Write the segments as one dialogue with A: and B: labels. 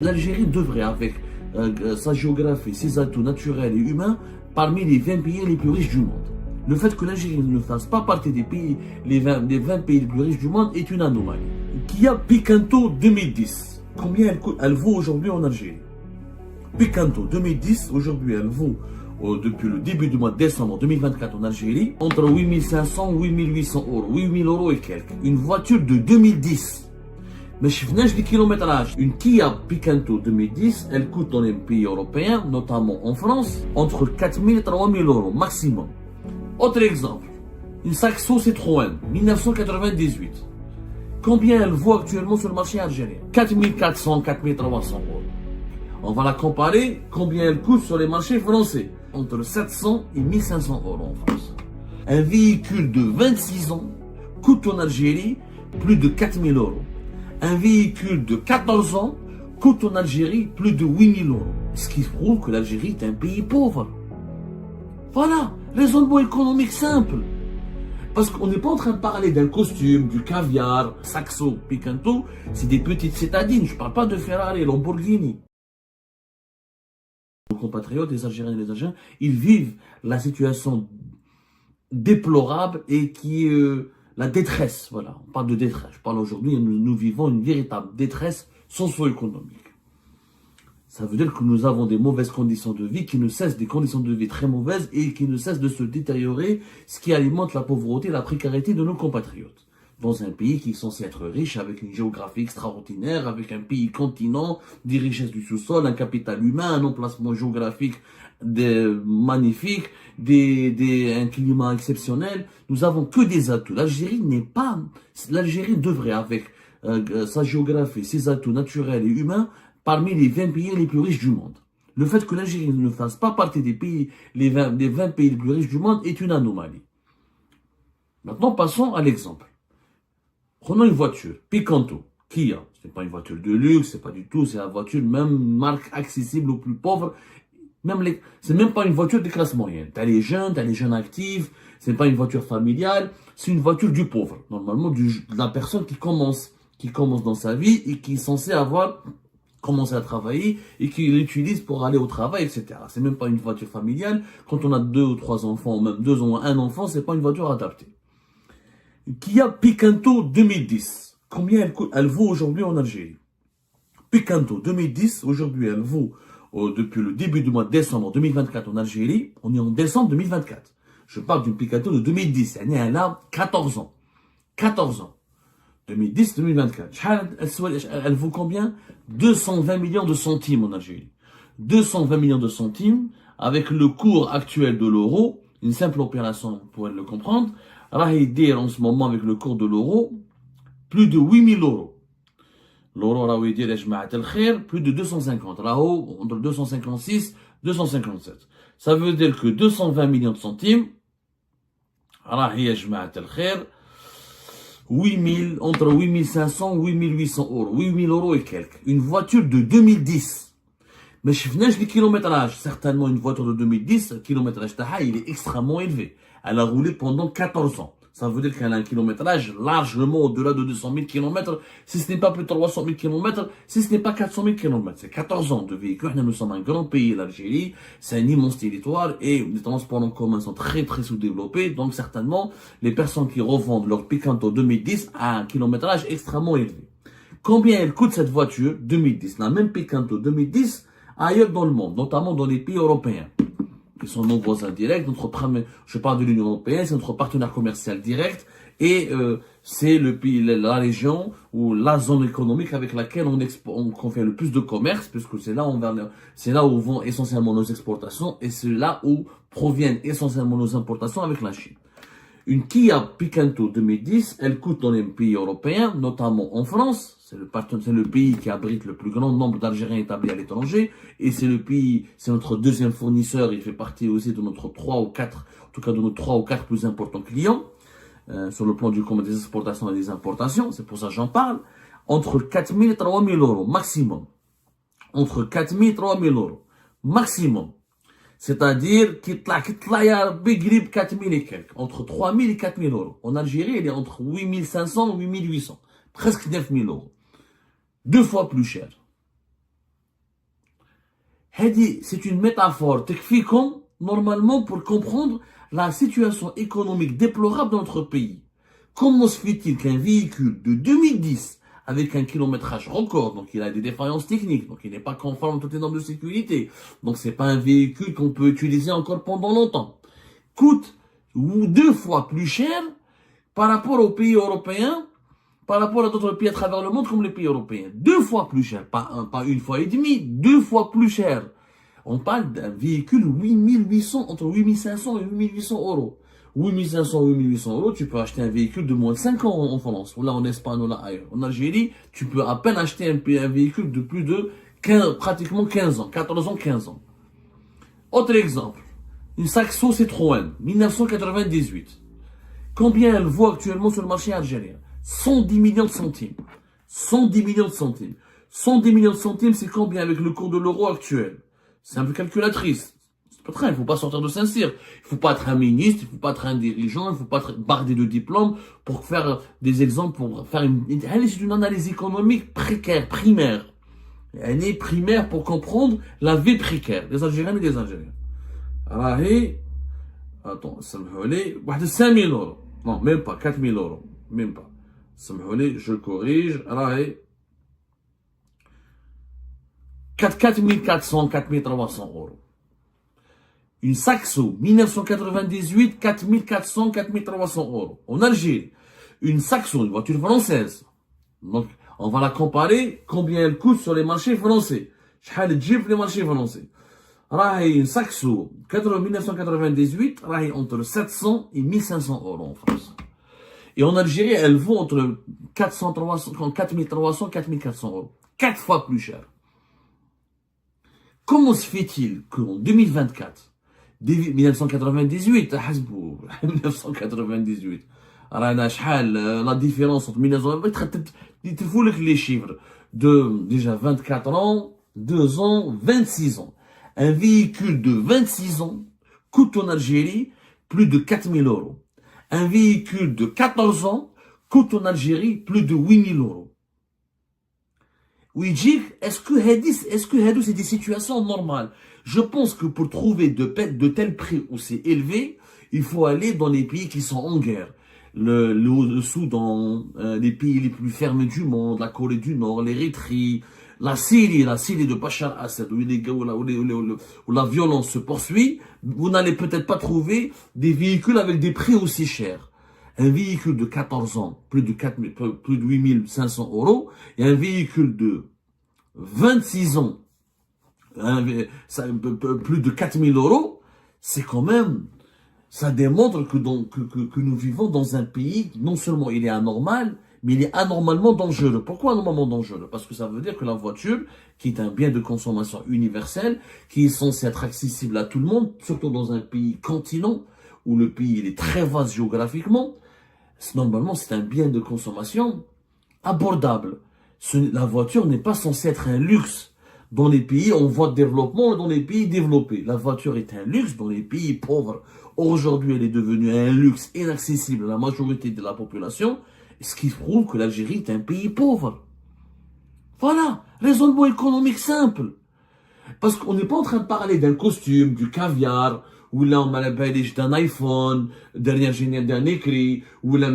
A: L'Algérie devrait, avec sa géographie, ses atouts naturels et humains, parmi les 20 pays les plus riches du monde. Le fait que l'Algérie ne fasse pas partie des pays, des 20 pays les plus riches du monde est une anomalie. Kia Picanto 2010. Combien elle vaut aujourd'hui en Algérie? Picanto 2010, aujourd'hui elle vaut, depuis le début du mois de décembre 2024 en Algérie, entre 8500 et 8800 euros, 8000 euros et quelques. Une voiture de 2010. Mais je finis les kilométrages. Une Kia Picanto 2010, elle coûte dans les pays européens, notamment en France, entre 4000 et 3000 euros maximum. Autre exemple, une Saxo Citroën 1998. Combien elle vaut actuellement sur le marché algérien? 4400, 4300 euros. On va la comparer, combien elle coûte sur les marchés français? Entre 700 et 1500 euros en France. Un véhicule de 26 ans coûte en Algérie plus de 4000 euros. Un véhicule de 14 ans coûte en Algérie plus de 8000 euros. Ce qui prouve que l'Algérie est un pays pauvre. Voilà, raisonnement économique simple. Parce qu'on n'est pas en train de parler d'un costume, du caviar, Saxo, Picanto, c'est des petites citadines. Je ne parle pas de Ferrari, Lamborghini. Nos compatriotes, les Algériens et les Algériens, ils vivent la situation déplorable et qui est la détresse. Voilà, on parle de détresse. Je parle aujourd'hui, nous vivons une véritable détresse socio-économique. Ça veut dire que nous avons des mauvaises conditions de vie, qui ne cessent, des conditions de vie très mauvaises et qui ne cessent de se détériorer, ce qui alimente la pauvreté et la précarité de nos compatriotes. Dans un pays qui est censé être riche, avec une géographie extraordinaire, avec un pays continent, des richesses du sous-sol, un capital humain, un emplacement géographique magnifique, un climat exceptionnel. Nous avons que des atouts. L'Algérie devrait, avec sa géographie, ses atouts naturels et humains, parmi les 20 pays les plus riches du monde. Le fait que l'Algérie ne fasse pas partie des pays, des 20 pays les plus riches du monde est une anomalie. Maintenant, passons à l'exemple. Prenons une voiture, Picanto, Kia. Ce n'est pas une voiture de luxe, c'est pas du tout, c'est la voiture, même marque accessible aux plus pauvres. C'est même pas une voiture de classe moyenne. T'as les jeunes actifs, c'est pas une voiture familiale, c'est une voiture du pauvre. Normalement, de la personne qui commence dans sa vie et qui est censée avoir commencé à travailler et qui l'utilise pour aller au travail, etc. C'est même pas une voiture familiale. Quand on a 2 ou 3 enfants, ou même 2 ou un enfant, c'est pas une voiture adaptée. Kia Picanto 2010. Combien elle vaut aujourd'hui en Algérie? Picanto 2010, aujourd'hui elle vaut, depuis le début du mois de décembre 2024 en Algérie, on est en décembre 2024. Je parle d'une Picanto de 2010, elle a 14 ans. 14 ans. 2010-2024. Elle vaut combien? 220 millions de centimes en Algérie. 220 millions de centimes, avec le cours actuel de l'euro, une simple opération pour le comprendre, en ce moment avec le cours de l'euro, plus de 8000 euros. L'euro, plus de 250. Entre 256 et 257. Ça veut dire que 220 millions de centimes, entre 8500 et 8800 euros. 8000 euros et quelques. Une voiture de 2010. Mais je finis les kilométrages. Certainement, une voiture de 2010, le kilométrage il est extrêmement élevé. Elle a roulé pendant 14 ans. Ça veut dire qu'elle a un kilométrage largement au-delà de 200 000 km, si ce n'est pas plus de 300 000 km, si ce n'est pas 400 000 km. C'est 14 ans de véhicule. Nous sommes un grand pays, l'Algérie. C'est un immense territoire et les transports en commun sont très très sous-développés. Donc certainement, les personnes qui revendent leur Picanto 2010 à un kilométrage extrêmement élevé. Combien elle coûte cette voiture 2010? La même Picanto 2010 ailleurs dans le monde, notamment dans les pays européens, qui sont nos voisins directs. Je parle de l'Union européenne, c'est notre partenaire commercial direct et c'est le pays, la région ou la zone économique avec laquelle on fait le plus de commerce, puisque c'est là où vont essentiellement nos exportations et c'est là où proviennent essentiellement nos importations avec la Chine. Une Kia Picanto 2010, elle coûte dans les pays européens, notamment en France. C'est le pays qui abrite le plus grand nombre d'Algériens établis à l'étranger. Et c'est notre deuxième fournisseur. Il fait partie aussi de notre 3 ou 4, en tout cas de nos 3 ou 4 plus importants clients, sur le plan du commerce des exportations et des importations. C'est pour ça que j'en parle. Entre 4000 et 3000 euros, maximum. Entre 4000 et 3000 euros, maximum. C'est-à-dire qu'il y a Bigrib 4000 et quelques, entre 3000 et 4000 euros. En Algérie, elle est entre 8500 et 8800, presque 9000 euros. 2 fois plus cher. C'est une métaphore تكفيكم normalement pour comprendre la situation économique déplorable de notre pays. Comment se fait-il qu'un véhicule de 2010 avec un kilométrage record, donc il a des défaillances techniques, donc il n'est pas conforme à toutes les normes de sécurité, donc c'est pas un véhicule qu'on peut utiliser encore pendant longtemps, coûte 2 fois plus cher par rapport aux pays européens, par rapport à d'autres pays à travers le monde comme les pays européens. 2 fois plus cher, pas 1,5 fois, 2 fois plus cher. On parle d'un véhicule 8800, entre 8500 et 8800 euros. 8500, 8800 euros, tu peux acheter un véhicule de moins de 5 ans en France, ou là en Espagne, ou là ailleurs. En Algérie, tu peux à peine acheter un véhicule de plus de pratiquement 15 ans, 14 ans, 15 ans. Autre exemple, une Saxo Citroën, 1998. Combien elle vaut actuellement sur le marché algérien? 110 millions de centimes. 110 millions de centimes. 110 millions de centimes, c'est combien avec le cours de l'euro actuel? C'est un peu calculatrice. C'est pas très, il faut pas sortir de Saint-Cyr. Il faut pas être un ministre, il faut pas être un dirigeant, il faut pas être bardé de diplômes pour faire des exemples, pour faire c'est une analyse économique précaire, primaire. Elle est primaire pour comprendre la vie précaire des Algériens et des Algériens. Alors, attends, ça me volait, 5 000 euros. Non, même pas, 4 000 euros. Même pas. Ça me volait, je corrige. Alors, 4 400, 4 300 euros. Une Saxo, 1998, 4 400, 4 300 euros. En Algérie, une Saxo, une voiture française. Donc, on va la comparer, combien elle coûte sur les marchés français. شحال تجيب les marchés français. Une Saxo, 1998, entre 700 et 1500 euros en France. Et en Algérie, elle vaut entre 400, 300, 4300, 4400 euros. 4 fois plus cher. Comment se fait-il qu'en 2024, 1998, 1998, la différence entre 1998, il faut les chiffres de déjà 24 ans, 2 ans, 26 ans. Un véhicule de 26 ans coûte en Algérie plus de 4 000 euros. Un véhicule de 14 ans coûte en Algérie plus de 8 000 euros. Oui, est-ce que c'est des situations normales? Je pense que pour trouver de tels prix où c'est élevé, il faut aller dans les pays qui sont en guerre. Le Soudan, les pays les plus fermés du monde, la Corée du Nord, l'Érythrée, la Syrie de Bachar Assad, où la violence se poursuit, vous n'allez peut-être pas trouver des véhicules avec des prix aussi chers. Un véhicule de 14 ans, plus de 8 500 euros, et un véhicule de 26 ans, plus de 4 000 euros, c'est quand même, ça démontre que nous vivons dans un pays, non seulement il est anormal, mais il est anormalement dangereux. Pourquoi anormalement dangereux? Parce que ça veut dire que la voiture, qui est un bien de consommation universel, qui est censé être accessible à tout le monde, surtout dans un pays continent, où le pays il est très vaste géographiquement, normalement c'est un bien de consommation abordable. La voiture n'est pas censée être un luxe dans les pays en voie de développement et dans les pays développés. La voiture est un luxe dans les pays pauvres. Aujourd'hui, elle est devenue un luxe inaccessible à la majorité de la population, ce qui prouve que l'Algérie est un pays pauvre. Voilà, raisonnement économique simple. Parce qu'on n'est pas en train de parler d'un costume, du caviar, ou là on m'a d'un iPhone, d'un écrit, ou là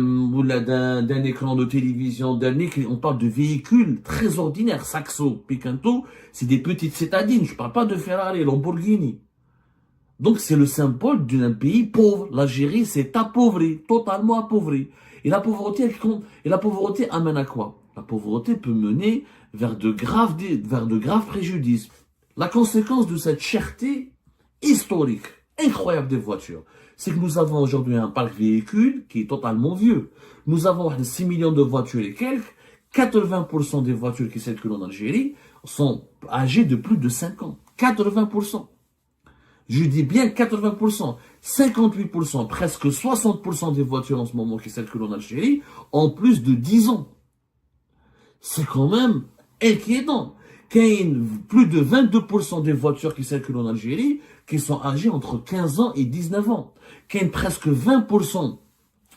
A: d'un écran de télévision, d'un écrit. On parle de véhicules très ordinaires. Saxo, Picanto, c'est des petites citadines. Je parle pas de Ferrari, Lamborghini. Donc c'est le symbole d'un pays pauvre. L'Algérie s'est appauvrie, totalement appauvrie. Et la pauvreté amène à quoi? La pauvreté peut mener vers de graves préjudices. La conséquence de cette cherté historique, incroyable des voitures, c'est que nous avons aujourd'hui un parc véhicule qui est totalement vieux. Nous avons 6 millions de voitures et quelques. 80% des voitures qui circulent en Algérie sont âgées de plus de 5 ans. 80%. Je dis bien 80%. 58%, presque 60% des voitures en ce moment qui circulent en Algérie ont plus de 10 ans. C'est quand même inquiétant. Plus de 22% des voitures qui circulent en Algérie qui sont âgées entre 15 ans et 19 ans. Presque 20%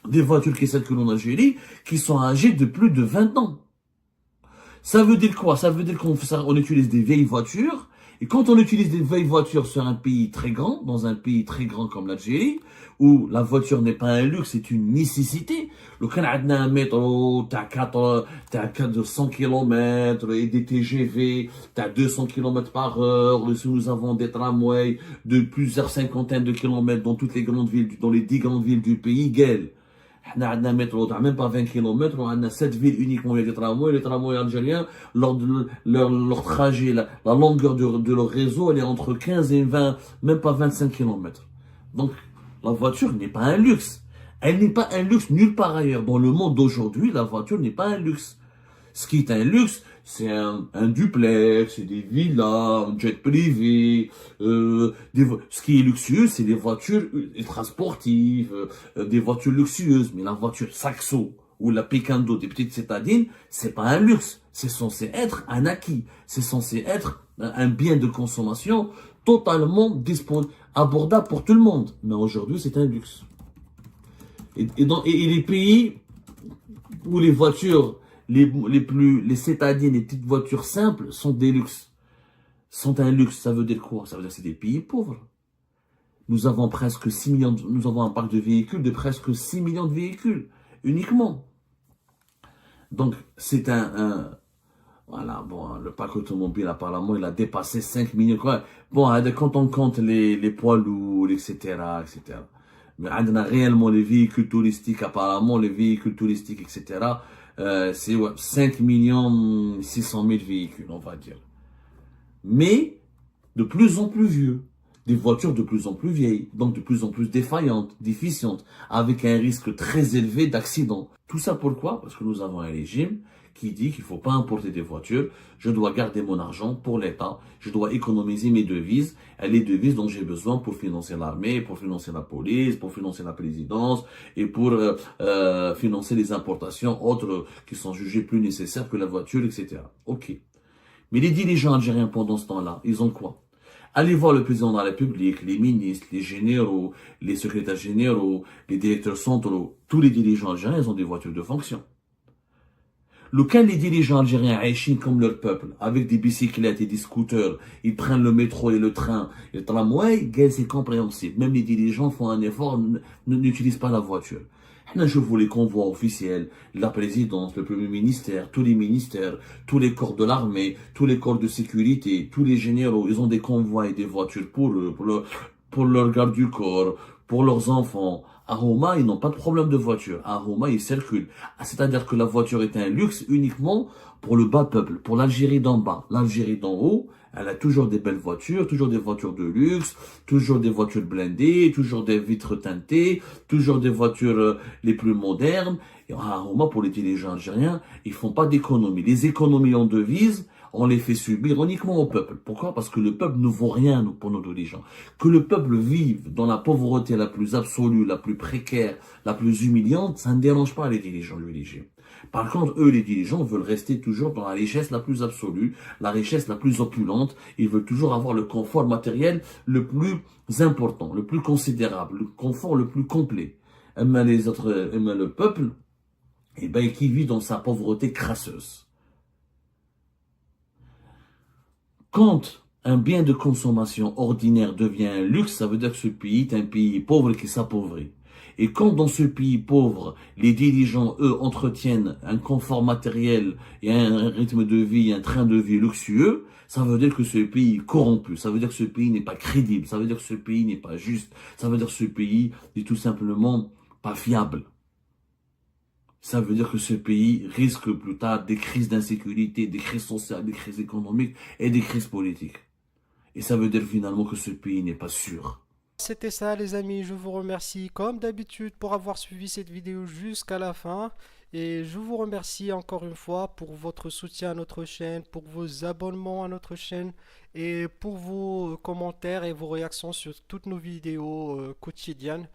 A: des voitures qui circulent en Algérie qui sont âgées de plus de 20 ans. Ça veut dire quoi? Ça veut dire qu'on utilise des vieilles voitures Et quand on utilise des vieilles voitures sur un pays très grand, dans un pays très grand comme l'Algérie, où la voiture n'est pas un luxe, c'est une nécessité. Le Canada a un métro, t'as 400 km, et des TGV, t'as 200 km par heure, nous avons des tramways de plusieurs cinquantaines de kilomètres dans toutes les grandes villes, dans les 10 grandes villes du pays, gueule. On a un métro, même pas 20 km, on a 7 villes uniquement avec des tramways. Les tramways algériens, leur trajet, la longueur de leur réseau, elle est entre 15 et 20, même pas 25 km. Donc, la voiture n'est pas un luxe. Elle n'est pas un luxe nulle part ailleurs. Dans le monde d'aujourd'hui, la voiture n'est pas un luxe. Ce qui est un luxe, c'est un duplex, c'est des villas, un jet privé. Ce qui est luxueux, c'est des voitures ultra sportives, des voitures luxueuses. Mais la voiture Saxo ou la Picando des petites citadines, c'est pas un luxe. C'est censé être un acquis. C'est censé être un bien de consommation totalement disponible, abordable pour tout le monde. Mais aujourd'hui, c'est un luxe. Et les pays où les voitures les citadines, les petites voitures simples sont des luxes. Sont un luxe, ça veut dire quoi? Ça veut dire que c'est des pays pauvres. Nous avons presque 6 millions, nous avons un parc de véhicules de presque 6 millions de véhicules, uniquement. Donc, c'est voilà, bon, le parc automobile, apparemment, il a dépassé 5 millions, quoi. Bon, quand on compte les poids lourds, etc., etc. Mais on a réellement les véhicules touristiques, apparemment, les véhicules touristiques, etc., c'est 5 millions 600 000 véhicules, on va dire. Mais de plus en plus vieux, des voitures de plus en plus vieilles, donc de plus en plus défaillantes, déficientes, avec un risque très élevé d'accident. Tout ça pourquoi? Parce que nous avons un régime qui dit qu'il ne faut pas importer des voitures, je dois garder mon argent pour l'État, je dois économiser mes devises, les devises dont j'ai besoin pour financer l'armée, pour financer la police, pour financer la présidence et pour financer les importations autres qui sont jugées plus nécessaires que la voiture, etc. Ok. Mais les dirigeants algériens pendant ce temps-là, ils ont quoi? Allez voir le président de la République, les ministres, les généraux, les secrétaires généraux, les directeurs centraux, tous les dirigeants algériens, ils ont des voitures de fonction. Lequel les dirigeants algériens haïchent comme leur peuple, avec des bicyclettes et des scooters, ils prennent le métro et le train, et le tramway, c'est compréhensible. Même les dirigeants font un effort, n'utilisent pas la voiture. Je vois les convois officiels, la présidence, le premier ministère, tous les ministères, tous les corps de l'armée, tous les corps de sécurité, tous les généraux, ils ont des convois et des voitures pour eux, pour leur garde du corps, pour leurs enfants. À Roma, ils n'ont pas de problème de voiture. À Roma, ils circulent. C'est-à-dire que la voiture est un luxe uniquement pour le bas peuple, pour l'Algérie d'en bas. L'Algérie d'en haut, elle a toujours des belles voitures, toujours des voitures de luxe, toujours des voitures blindées, toujours des vitres teintées, toujours des voitures les plus modernes. Et à Roma, pour les dirigeants algériens, ils font pas d'économies. Les économies en devises, on les fait subir uniquement au peuple. Pourquoi? Parce que le peuple ne vaut rien pour nos dirigeants. Que le peuple vive dans la pauvreté la plus absolue, la plus précaire, la plus humiliante, ça ne dérange pas les dirigeants religieux. Par contre, eux, les dirigeants, veulent rester toujours dans la richesse la plus absolue, la richesse la plus opulente. Ils veulent toujours avoir le confort matériel le plus important, le plus considérable, le confort le plus complet. Mais les autres, mais le peuple, eh ben, qui vit dans sa pauvreté crasseuse. Quand un bien de consommation ordinaire devient un luxe, ça veut dire que ce pays est un pays pauvre qui s'appauvrit. Et quand dans ce pays pauvre, les dirigeants, eux, entretiennent un confort matériel et un rythme de vie, un train de vie luxueux, ça veut dire que ce pays est corrompu, ça veut dire que ce pays n'est pas crédible, ça veut dire que ce pays n'est pas juste, ça veut dire que ce pays n'est tout simplement pas fiable. Ça veut dire que ce pays risque plus tard des crises d'insécurité, des crises sociales, des crises économiques et des crises politiques. Et ça veut dire finalement que ce pays n'est pas sûr.
B: C'était ça les amis, je vous remercie comme d'habitude pour avoir suivi cette vidéo jusqu'à la fin et je vous remercie encore une fois pour votre soutien à notre chaîne, pour vos abonnements à notre chaîne et pour vos commentaires et vos réactions sur toutes nos vidéos quotidiennes.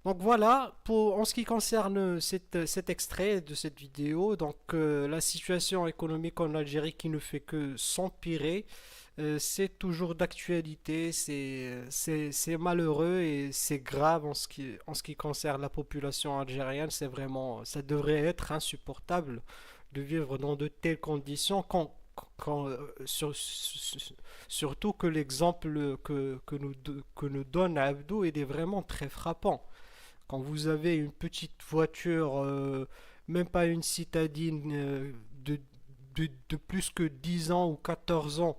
B: Donc voilà, en ce qui concerne cet extrait de cette vidéo, donc la situation économique en Algérie qui ne fait que s'empirer, c'est toujours d'actualité, c'est malheureux et c'est grave en ce qui concerne la population algérienne, c'est vraiment, ça devrait être insupportable de vivre dans de telles conditions surtout que l'exemple que nous donne Abdou, il est vraiment très frappant. Quand vous avez une petite voiture, même pas une citadine de plus que 10 ans ou 14 ans,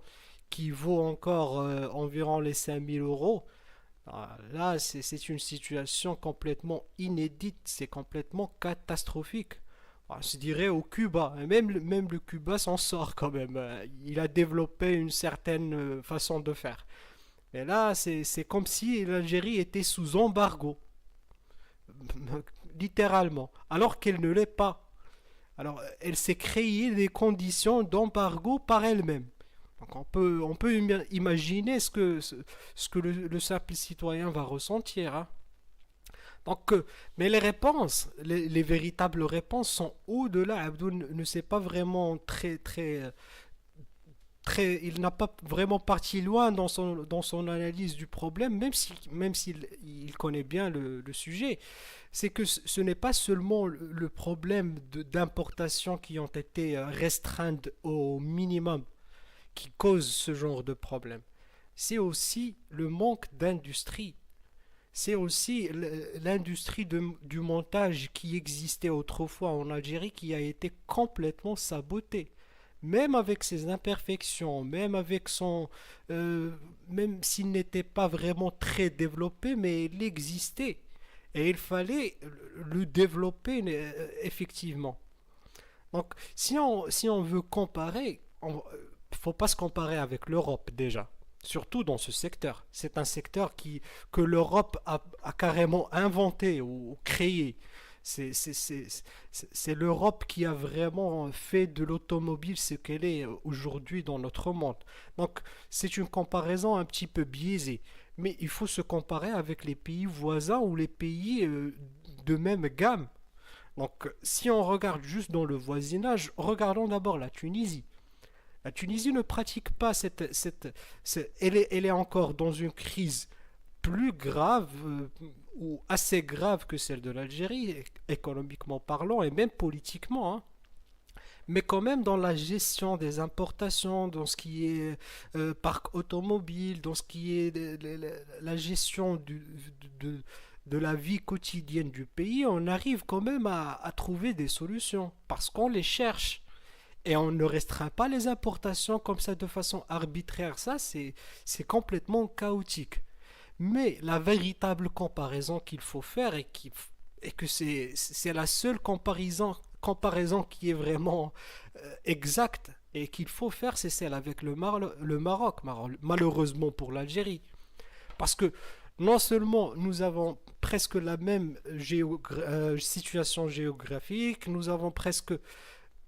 B: qui vaut encore environ les 5 000 euros, là c'est une situation complètement inédite, c'est complètement catastrophique. Je dirais au Cuba, et même le Cuba s'en sort quand même. Il a développé une certaine façon de faire. Mais là, c'est comme si l'Algérie était sous embargo, littéralement, alors qu'elle ne l'est pas. Alors, elle s'est créée des conditions d'embargo par elle-même. Donc, on peut imaginer ce que le simple citoyen va ressentir, hein. Donc, mais les réponses, les véritables réponses sont au-delà. Abdou ne s'est pas vraiment il n'a pas vraiment parti loin dans son analyse du problème, même s'il il connaît bien le sujet. C'est que ce n'est pas seulement le problème d'importation qui ont été restreintes au minimum qui cause ce genre de problème. C'est aussi le manque d'industrie. C'est aussi l'industrie du montage qui existait autrefois en Algérie qui a été complètement sabotée. Même avec ses imperfections, même s'il n'était pas vraiment très développé, mais il existait. Et il fallait le développer effectivement. Donc, si on veut comparer, il ne faut pas se comparer avec l'Europe déjà. Surtout dans ce secteur. C'est un secteur que l'Europe a carrément inventé ou créé. C'est l'Europe qui a vraiment fait de l'automobile ce qu'elle est aujourd'hui dans notre monde. Donc c'est une comparaison un petit peu biaisée. Mais il faut se comparer avec les pays voisins ou les pays de même gamme. Donc si on regarde juste dans le voisinage, regardons d'abord la Tunisie. La Tunisie ne pratique pas elle est encore dans une crise plus grave ou assez grave que celle de l'Algérie, économiquement parlant et même politiquement, hein. Mais quand même dans la gestion des importations, dans ce qui est parc automobile, dans ce qui est la gestion de la vie quotidienne du pays, on arrive quand même à trouver des solutions parce qu'on les cherche. Et on ne restreint pas les importations comme ça de façon arbitraire. Ça, c'est complètement chaotique. Mais la véritable comparaison qu'il faut faire et que c'est la seule comparaison qui est vraiment exacte et qu'il faut faire, c'est celle avec le Maroc, malheureusement pour l'Algérie. Parce que non seulement nous avons presque la même situation géographique,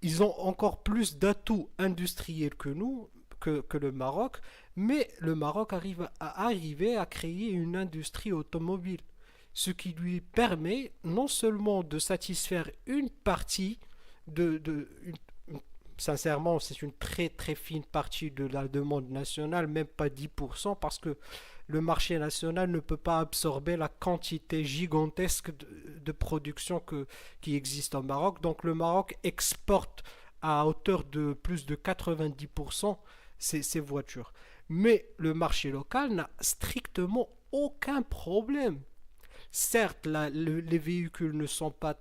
B: ils ont encore plus d'atouts industriels que nous, que le Maroc, mais le Maroc arriver à créer une industrie automobile, ce qui lui permet non seulement de satisfaire une partie sincèrement, c'est une très très fine partie de la demande nationale, même pas 10%, parce que le marché national ne peut pas absorber la quantité gigantesque de production qui existe au Maroc. Donc le Maroc exporte à hauteur de plus de 90% ces voitures. Mais le marché local n'a strictement aucun problème. Certes, les véhicules ne sont pas,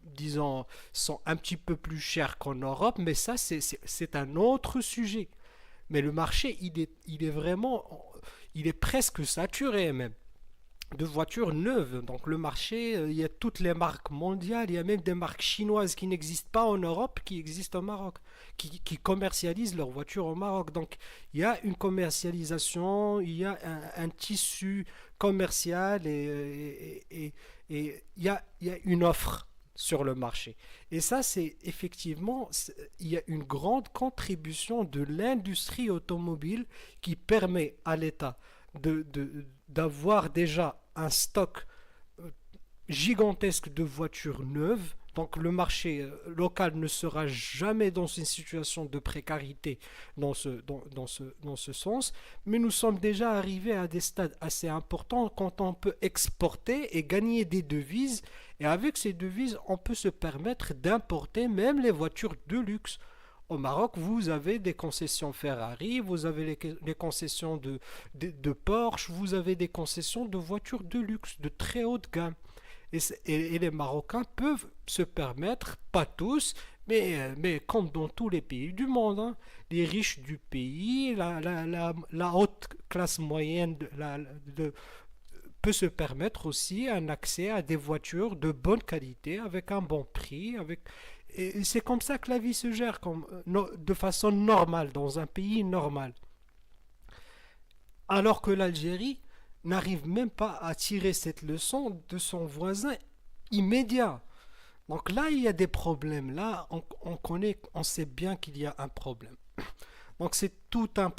B: disons, sont un petit peu plus chers qu'en Europe, mais ça, c'est un autre sujet. Mais le marché, il est presque saturé même de voitures neuves. Donc le marché, il y a toutes les marques mondiales, il y a même des marques chinoises qui n'existent pas en Europe, qui existent au Maroc, qui commercialisent leurs voitures au Maroc. Donc il y a une commercialisation, il y a un tissu commercial et il y a une offre sur le marché. Et ça, c'est effectivement, il y a une grande contribution de l'industrie automobile qui permet à l'État d'avoir déjà un stock gigantesque de voitures neuves. Donc le marché local ne sera jamais dans une situation de précarité dans ce sens. Mais nous sommes déjà arrivés à des stades assez importants quand on peut exporter et gagner des devises. Et avec ces devises, on peut se permettre d'importer même les voitures de luxe. Au Maroc, vous avez des concessions Ferrari, vous avez les concessions de Porsche, vous avez des concessions de voitures de luxe, de très haute gamme. Et les Marocains peuvent se permettre, pas tous, mais comme dans tous les pays du monde, hein, les riches du pays, la haute classe moyenne peut se permettre aussi un accès à des voitures de bonne qualité, avec un bon prix, et c'est comme ça que la vie se gère, de façon normale, dans un pays normal. Alors que l'Algérie n'arrive même pas à tirer cette leçon de son voisin immédiat. Donc là, il y a des problèmes. Là, on sait bien qu'il y a un problème. Donc c'est un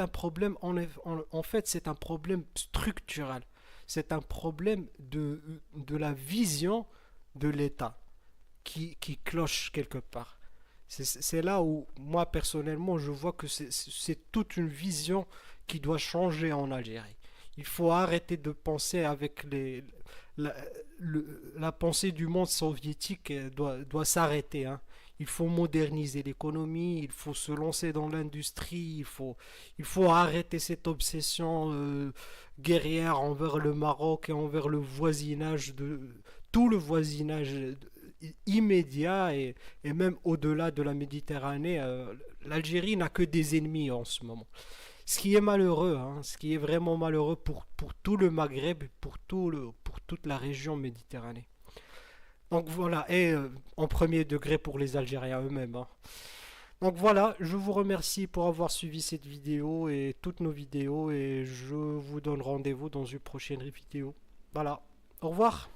B: problème, en fait, c'est un problème structurel. C'est un problème de la vision de l'État qui cloche quelque part. C'est là où, moi, personnellement, je vois que c'est toute une vision qui doit changer en Algérie. Il faut arrêter de penser avec la, la pensée du monde soviétique doit s'arrêter, hein. Il faut moderniser l'économie, il faut se lancer dans l'industrie, il faut arrêter cette obsession guerrière envers le Maroc et envers le voisinage tout le voisinage immédiat et même au-delà de la Méditerranée. L'Algérie n'a que des ennemis en ce moment. Ce qui est malheureux, hein, ce qui est vraiment malheureux pour tout le Maghreb, pour toute la région Méditerranée. Donc voilà, et en premier degré pour les Algériens eux-mêmes, hein. Donc voilà, je vous remercie pour avoir suivi cette vidéo et toutes nos vidéos et je vous donne rendez-vous dans une prochaine vidéo. Voilà, au revoir.